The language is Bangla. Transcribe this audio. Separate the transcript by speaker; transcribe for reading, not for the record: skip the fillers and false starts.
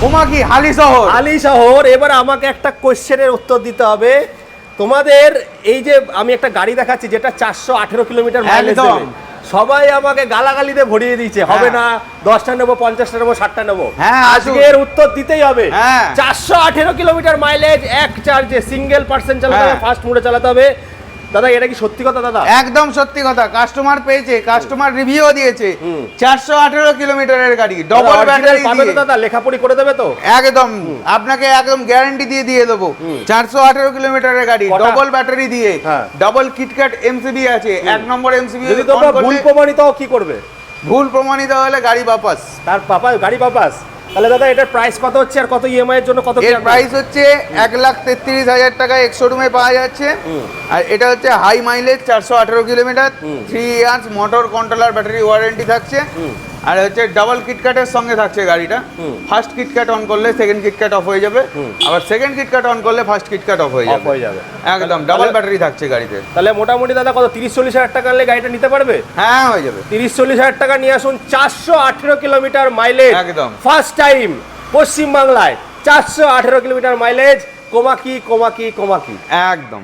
Speaker 1: কোমাকি হালিশহর।
Speaker 2: হালিশহর। এবার আমাকে একটা কোশ্চেনের উত্তর দিতে হবে। তোমাদের এই যে আমি একটা গাড়ি দেখাচ্ছি যেটা 418 কিলোমিটার মাইলেজ
Speaker 1: একদম।
Speaker 2: দেবে, সবাই আমাকে গালাগালিতে ভরিয়ে দিয়েছে, হবে না 10টা নেবো, 50টা নেবো, 60টা নেবো।
Speaker 1: হ্যাঁ,
Speaker 2: আজকের উত্তর দিতেই হবে।
Speaker 1: হ্যাঁ।
Speaker 2: 418 কিলোমিটার মাইলেজ, এক চার্জে, সিঙ্গেল পার্সেন্ট চালাতে হবে,
Speaker 1: হ্যাঁ।
Speaker 2: ফাস্ট মোডে চালাতে হবে। দাদা এটা কি সত্যি কথা দাদা?
Speaker 1: একদম সত্যি কথা, কাস্টমার পেয়েছে, কাস্টমার রিভিউ দিয়েছে। 418 কিলোমিটারের গাড়ি, ডবল ব্যাটারি
Speaker 2: পাবে তো
Speaker 1: দিয়ে।
Speaker 2: দাদা? লেখাপড়ি করে দেবে তো?
Speaker 1: একদম, আপনাকে একদম গ্যারান্টি দিয়ে দেবো। 418 কিলোমিটারের গাড়ি,
Speaker 2: কটা?
Speaker 1: ডবল ব্যাটারি দিয়ে,
Speaker 2: হ্যাঁ।
Speaker 1: ডবল কিটক্যাট এমসিবি আছে, 1 নম্বর এমসিবি।
Speaker 2: যদি তোমরা ভুল প্রমাণিত হও কি করবে?
Speaker 1: ভুল প্রমাণিত হলে গাড়ি বাপাস।
Speaker 2: তার পাপা গাড়ি পাপাস। তাহলে দাদা এটার প্রাইস কত হচ্ছে আর কত ইএমআই এর জন্য কত কি
Speaker 1: এর
Speaker 2: রাখবেন?
Speaker 1: প্রাইস হচ্ছে 1,33,000 টাকা এক্স শোরুমে পাওয়া যাচ্ছে। আর এটা হচ্ছে high mileage, 418 kilometre, 3 years motor controller battery warranty থাকছে। আর হচ্ছে ডাবল কিটক্যাটের সঙ্গে থাকছে গাড়িটা। ফার্স্ট কিটক্যাট অন করলে সেকেন্ড কিটক্যাট অফ হয়ে যাবে, আবার সেকেন্ড কিটক্যাট অন করলে ফার্স্ট কিটক্যাট অফ হয়ে
Speaker 2: অফ
Speaker 1: যাবে।
Speaker 2: হয়ে যাবে।
Speaker 1: একদম ডাবল ব্যাটারি থাকছে গাড়িতে।
Speaker 2: তাহলে মোটামুটি দাদা কত 30-40 হাজার টাকা নিলে গাড়িটা নিতে পারবে?
Speaker 1: হ্যাঁ, হয়ে যাবে।
Speaker 2: 30-40 হাজার টাকা নিয়ে আসুন, 418 কিলোমিটার মাইলেজ,
Speaker 1: একদম।
Speaker 2: ফার্স্ট টাইম পশ্চিমবাংলায় 418 কিলোমিটার মাইলেজ, কোমাকি কোমাকি কোমাকি।
Speaker 1: একদম।